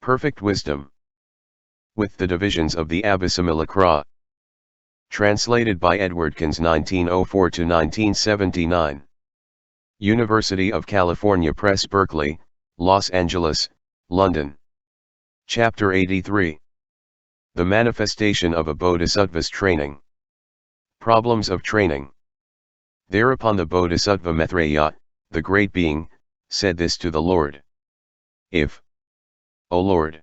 Perfect wisdom. With the divisions of the Abhisamilakra. Translated by EdwardConze 1904–1979. University of California Press, Berkeley, Los Angeles, London. Chapter 83. The Manifestation of a Bodhisattva's Training. Problems of Training. Thereupon the Bodhisattva Maitreya, the Great Being, said this to the Lord. If, O Lord,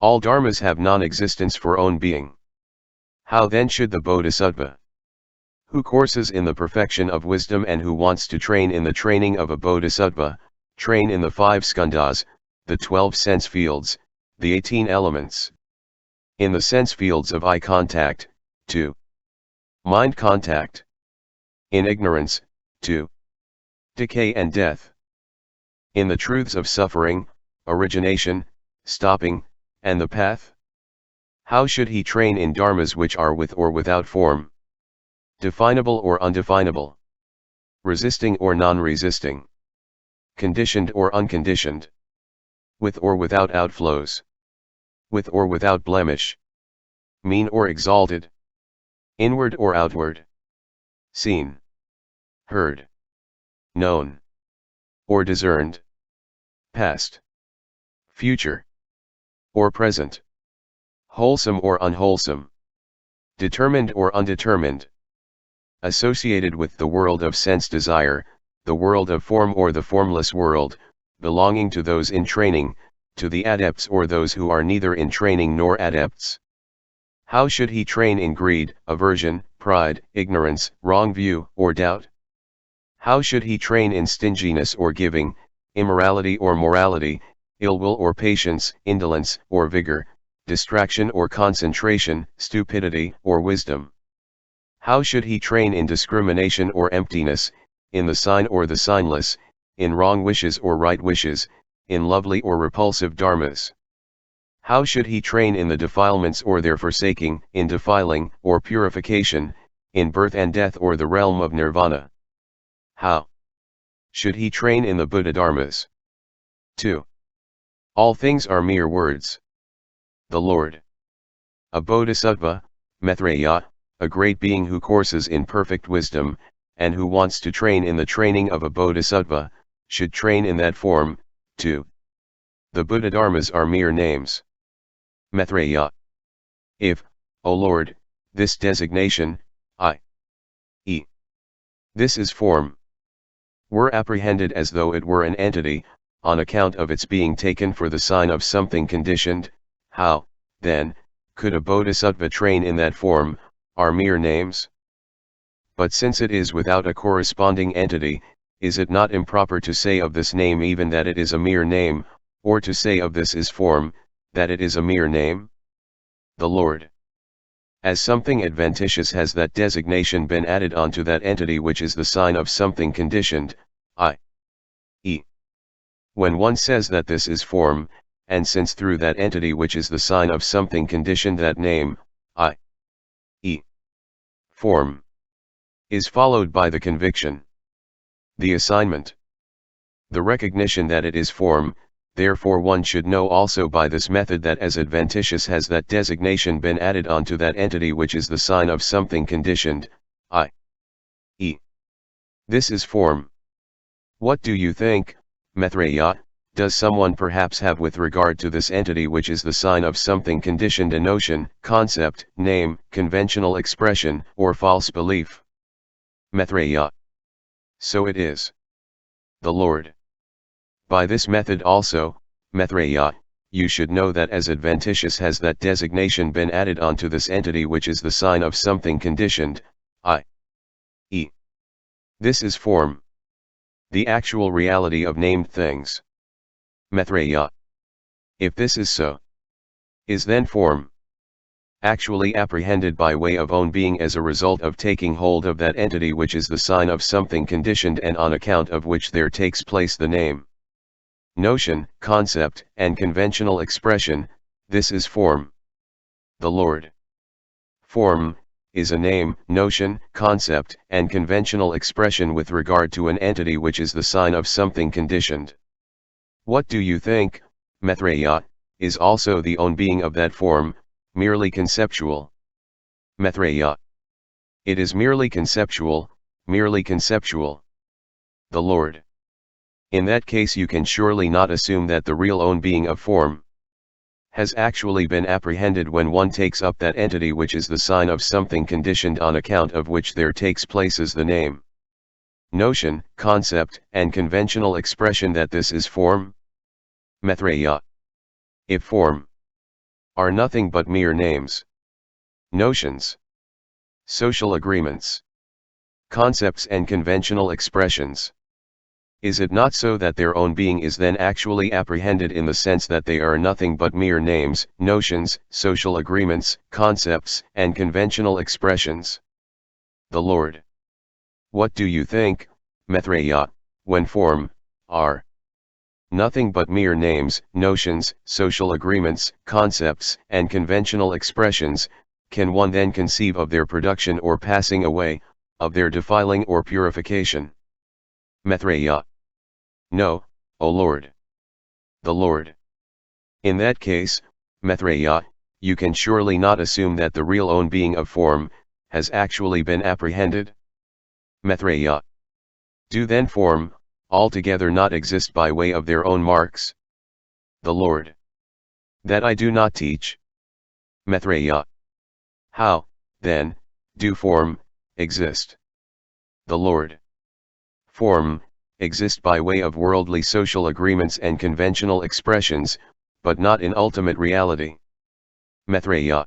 all dharmas have non-existence for own being, how then should the Bodhisattva, who courses in the perfection of wisdom and who wants to train in the training of a Bodhisattva, train in the 5 skandhas, the 12 sense fields, the 18 elements, in the sense fields of eye contact, 2. Mind contact, in ignorance, 2. Decay and death, in the truths of suffering, origination, stopping, and the path? How should he train in dharmas which are with or without form, definable or undefinable, resisting or non-resisting, conditioned or unconditioned, with or without outflows, with or without blemish, mean or exalted, inward or outward, seen, heard, known, or discerned, past, future, or present, wholesome or unwholesome, determined or undetermined, associated with the world of sense desire, the world of form or the formless world, belonging to those in training, to the adepts or those who are neither in training nor adepts. How should he train in greed, aversion, pride, ignorance, wrong view, or doubt? How should he train in stinginess or giving, immorality or morality, ill will or patience, indolence or vigour, distraction or concentration, stupidity or wisdom? How should he train in discrimination or emptiness, in the sign or the signless, in wrong wishes or right wishes, in lovely or repulsive dharmas? How should he train in the defilements or their forsaking, in defiling or purification, in birth and death or the realm of nirvana? How should he train in the Buddha dharmas? 2. All things are mere words. The Lord, a Bodhisattva, Maitreya, a great being who courses in perfect wisdom, and who wants to train in the training of a Bodhisattva, should train in that form, 2. The Buddha dharmas are mere names. Maitreya. If, O Lord, this designation, i.e., this is form, were apprehended as though it were an entity, on account of its being taken for the sign of something conditioned, how, then, could a Bodhisattva train in that form, are mere names? But since it is without a corresponding entity, is it not improper to say of this name even that it is a mere name, or to say of this is form, that it is a mere name? The Lord, as something adventitious, has that designation been added onto that entity which is the sign of something conditioned, i.e., when one says that this is form, and since through that entity which is the sign of something conditioned that name, i.e., form, is followed by the conviction, the assignment, the recognition that it is form, therefore one should know also by this method that as adventitious has that designation been added onto that entity which is the sign of something conditioned, i.e., this is form. What do you think, Maitreya, does someone perhaps have with regard to this entity which is the sign of something conditioned a notion, concept, name, conventional expression, or false belief? Maitreya. So it is. The Lord. By this method also, Maitreya, you should know that as adventitious has that designation been added onto this entity which is the sign of something conditioned, i.e., this is form, the actual reality of named things. Maitreya. If this is so, is then form actually apprehended by way of own being as a result of taking hold of that entity which is the sign of something conditioned and on account of which there takes place the name, notion, concept, and conventional expression, this is form. The Lord. Form is a name, notion, concept, and conventional expression with regard to an entity which is the sign of something conditioned. What do you think, Maitreya, is also the own being of that form, merely conceptual. Maitreya. It is merely conceptual, merely conceptual. The Lord. In that case you can surely not assume that the real own being of form has actually been apprehended when one takes up that entity which is the sign of something conditioned on account of which there takes place as the name, notion, concept, and conventional expression that this is form. Maitreya. If form are nothing but mere names, notions, social agreements, concepts and conventional expressions, is it not so that their own being is then actually apprehended in the sense that they are nothing but mere names, notions, social agreements, concepts, and conventional expressions? The Lord. What do you think, Maitreya, when form are nothing but mere names, notions, social agreements, concepts, and conventional expressions, can one then conceive of their production or passing away, of their defiling or purification? Maitreya. No, O Lord. The Lord. In that case, Maitreya, you can surely not assume that the real own being of form has actually been apprehended. Maitreya. Do then form altogether not exist by way of their own marks? The Lord. That I do not teach. Maitreya. How, then, do form exist? The Lord. Form exist by way of worldly social agreements and conventional expressions, but not in ultimate reality. Maitreya.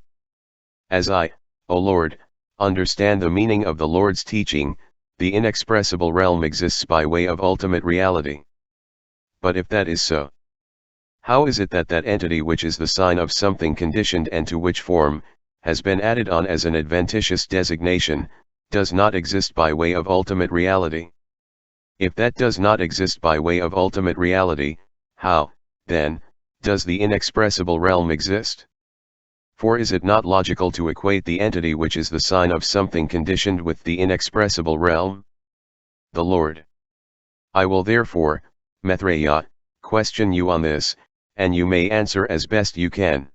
As I, O Lord, understand the meaning of the Lord's teaching, the inexpressible realm exists by way of ultimate reality. But if that is so, how is it that that entity which is the sign of something conditioned and to which form has been added on as an adventitious designation, does not exist by way of ultimate reality? If that does not exist by way of ultimate reality, how, then, does the inexpressible realm exist? For is it not logical to equate the entity which is the sign of something conditioned with the inexpressible realm? The Lord. I will therefore, Maitreya, question you on this, and you may answer as best you can.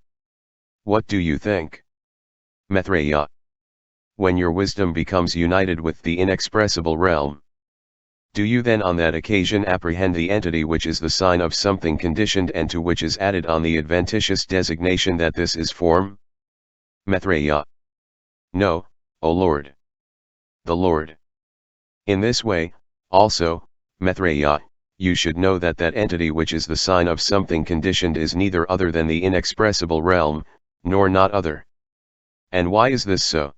What do you think? Maitreya. When your wisdom becomes united with the inexpressible realm, do you then on that occasion apprehend the entity which is the sign of something conditioned and to which is added on the adventitious designation that this is form? Maitreya. No, O Lord. The Lord. In this way, also, Maitreya, you should know that that entity which is the sign of something conditioned is neither other than the inexpressible realm, nor not other. And why is this so?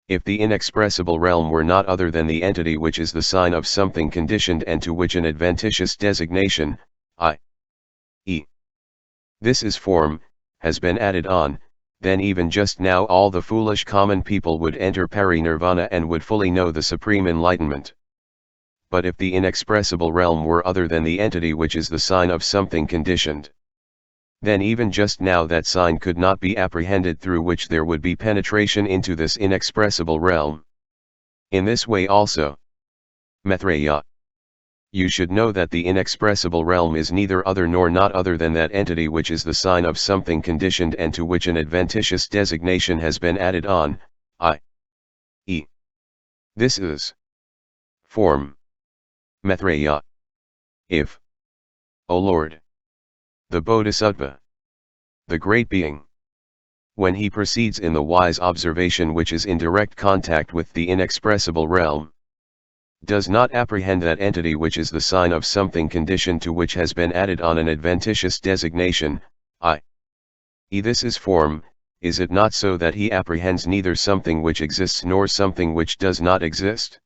If the inexpressible realm were not other than the entity which is the sign of something conditioned and to which an adventitious designation, i.e., this is form, has been added on, then even just now all the foolish common people would enter parinirvana and would fully know the supreme enlightenment. But if the inexpressible realm were other than the entity which is the sign of something conditioned, then even just now that sign could not be apprehended, through which there would be penetration into this inexpressible realm. In this way also, Maitreya, you should know that the inexpressible realm is neither other nor not other than that entity which is the sign of something conditioned and to which an adventitious designation has been added on, i.e., this is form. Maitreya. If, O Lord, the Bodhisattva, the great being, when he proceeds in the wise observation which is in direct contact with the inexpressible realm, does not apprehend that entity which is the sign of something conditioned to which has been added on an adventitious designation, i.e. this is form, is it not so that he apprehends neither something which exists nor something which does not exist?